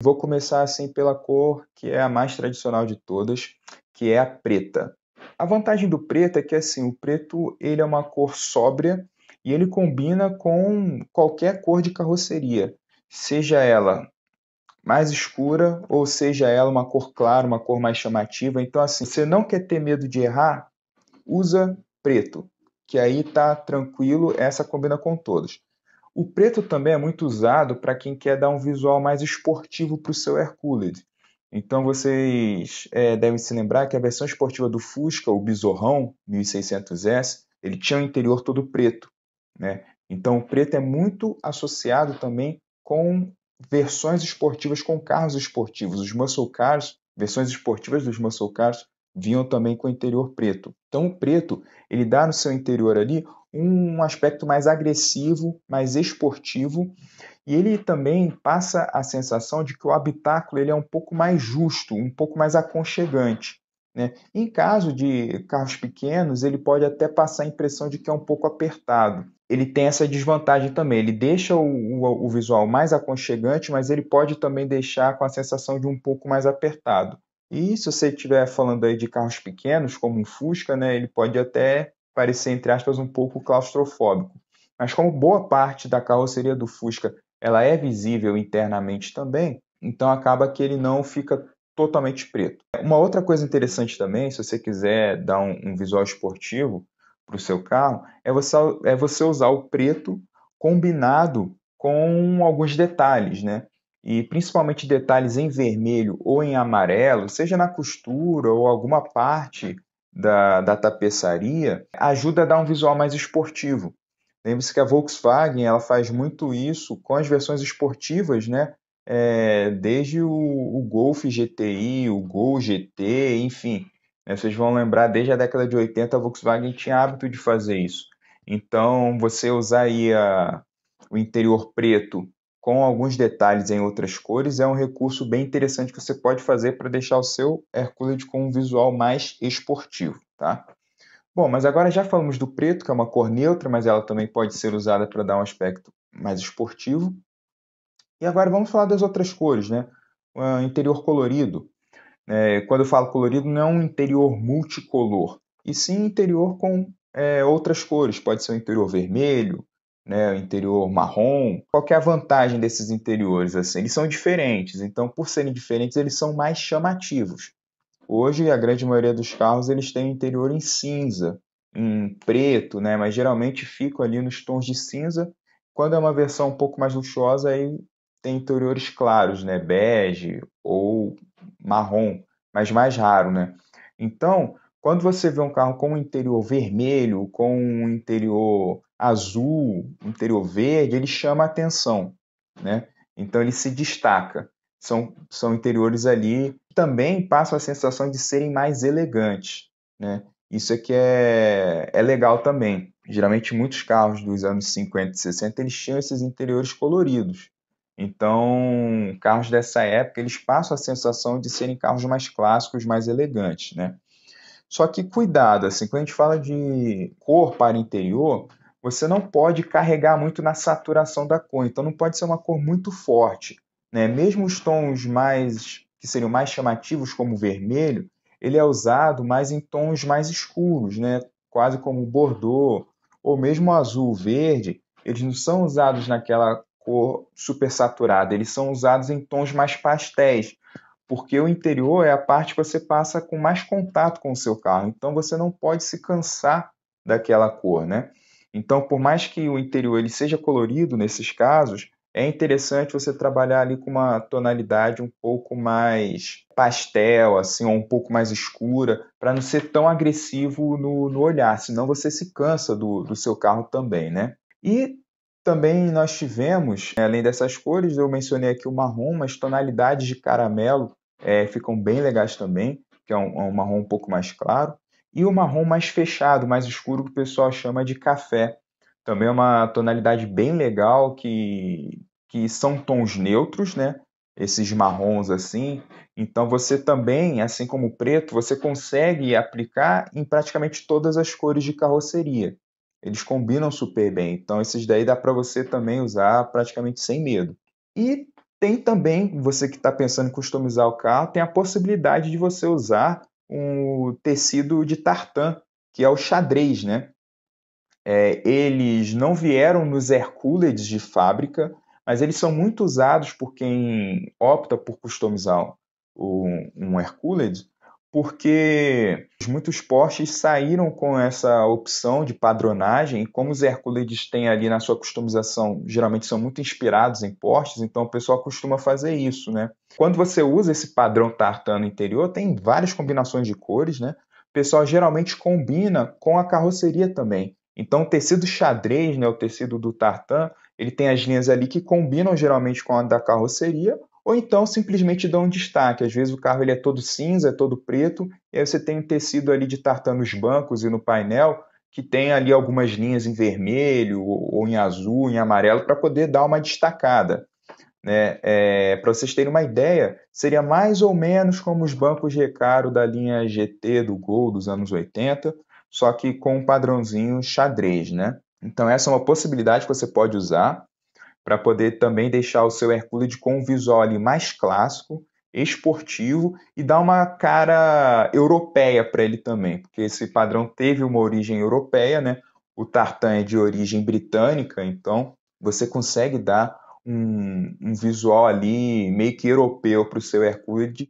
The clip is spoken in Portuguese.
Vou começar assim pela cor que é a mais tradicional de todas, que é a preta. A vantagem do preto é que assim, o preto ele é uma cor sóbria e ele combina com qualquer cor de carroceria, seja ela mais escura ou seja ela uma cor clara, uma cor mais chamativa. Então assim, você não quer ter medo de errar, usa preto, que aí tá tranquilo, essa combina com todos. O preto também é muito usado para quem quer dar um visual mais esportivo para o seu Hercules. Então vocês devem se lembrar que a versão esportiva do Fusca, o Besorrão 1600S, ele tinha o interior todo preto, né? Então o preto é muito associado também com versões esportivas com carros esportivos. Os muscle cars, versões esportivas dos muscle cars, vinham também com o interior preto. Então o preto, ele dá no seu interior ali um aspecto mais agressivo, mais esportivo, e ele também passa a sensação de que o habitáculo ele é um pouco mais justo, um pouco mais aconchegante. Né? Em caso de carros pequenos, ele pode até passar a impressão de que é um pouco apertado. Ele tem essa desvantagem também, ele deixa o visual mais aconchegante, mas ele pode também deixar com a sensação de um pouco mais apertado. E se você estiver falando aí de carros pequenos, como um Fusca, né, ele pode até parecer, entre aspas, um pouco claustrofóbico. Mas como boa parte da carroceria do Fusca ela é visível internamente também, então acaba que ele não fica totalmente preto. Uma outra coisa interessante também, se você quiser dar um visual esportivo para o seu carro, é você usar o preto combinado com alguns detalhes, né? E principalmente detalhes em vermelho ou em amarelo, seja na costura ou alguma parte da tapeçaria, ajuda a dar um visual mais esportivo. Lembre-se que a Volkswagen ela faz muito isso com as versões esportivas, né? Desde o Golf GTI, o Gol GT, enfim. Né? Vocês vão lembrar, desde a década de 80, a Volkswagen tinha hábito de fazer isso. Então, você usar aí o interior preto com alguns detalhes em outras cores é um recurso bem interessante que você pode fazer para deixar o seu Hercules com um visual mais esportivo, tá? Bom, mas agora já falamos do preto, que é uma cor neutra, mas ela também pode ser usada para dar um aspecto mais esportivo. E agora vamos falar das outras cores, né? O interior colorido. Quando eu falo colorido, não é um interior multicolor, e sim interior com outras cores. Pode ser um interior vermelho, né, um interior marrom. Qual que é a vantagem desses interiores? Assim, eles são diferentes, então por serem diferentes, eles são mais chamativos. Hoje, a grande maioria dos carros eles têm o interior em cinza, em preto, né? Mas geralmente ficam ali nos tons de cinza. Quando é uma versão um pouco mais luxuosa, aí tem interiores claros, né? Bege ou marrom, mas mais raro, né? Então, quando você vê um carro com um interior vermelho, com um interior azul, um interior verde, ele chama a atenção, né? Então ele se destaca. São interiores ali que também passam a sensação de serem mais elegantes, né? Isso aqui é legal também. Geralmente muitos carros dos anos 50 e 60 eles tinham esses interiores coloridos. Então, carros dessa época, eles passam a sensação de serem carros mais clássicos, mais elegantes, né? Só que cuidado, assim, quando a gente fala de cor para interior, você não pode carregar muito na saturação da cor, então não pode ser uma cor muito forte, né? Mesmo os tons mais que seriam mais chamativos, como o vermelho, ele é usado mais em tons mais escuros, né? Quase como o bordô, ou mesmo o azul, o verde, eles não são usados naquela cor super saturada, eles são usados em tons mais pastéis, porque o interior é a parte que você passa com mais contato com o seu carro, então você não pode se cansar daquela cor, né? Então, por mais que o interior ele seja colorido nesses casos, é interessante você trabalhar ali com uma tonalidade um pouco mais pastel, assim, ou um pouco mais escura, para não ser tão agressivo no olhar, senão você se cansa do seu carro também, né? E também nós tivemos, além dessas cores, eu mencionei aqui o marrom, mas tonalidades de caramelo ficam bem legais também, que é um marrom um pouco mais claro. E o marrom mais fechado, mais escuro, que o pessoal chama de café. Também é uma tonalidade bem legal, que são tons neutros, né? Esses marrons assim. Então você também, assim como o preto, você consegue aplicar em praticamente todas as cores de carroceria. Eles combinam super bem. Então esses daí dá para você também usar praticamente sem medo. E Tem também, você que está pensando em customizar o carro, tem a possibilidade de você usar um tecido de tartan, que é o xadrez, né? Eles não vieram nos Hercules de fábrica, mas eles são muito usados por quem opta por customizar um Hercules, porque muitos Porsches saíram com essa opção de padronagem, e como os Hercules têm ali na sua customização, geralmente são muito inspirados em Porsches, então o pessoal costuma fazer isso, né? Quando você usa esse padrão tartan no interior, tem várias combinações de cores, né? O pessoal geralmente combina com a carroceria também. Então, o tecido xadrez, né, o tecido do tartan, ele tem as linhas ali que combinam geralmente com a da carroceria, ou então simplesmente dão um destaque. Às vezes o carro ele é todo cinza, é todo preto, e aí você tem um tecido ali de tartan nos bancos e no painel, que tem ali algumas linhas em vermelho, ou em azul, em amarelo, para poder dar uma destacada. Né? Para vocês terem uma ideia, seria mais ou menos como os bancos de recaro da linha GT do Gol dos anos 80, só que com um padrãozinho xadrez, né? Então essa é uma possibilidade que você pode usar para poder também deixar o seu Hercules com um visual ali mais clássico, esportivo e dar uma cara europeia para ele também, porque esse padrão teve uma origem europeia, né? O tartan é de origem britânica, então você consegue dar um visual ali meio que europeu para o seu Hercules.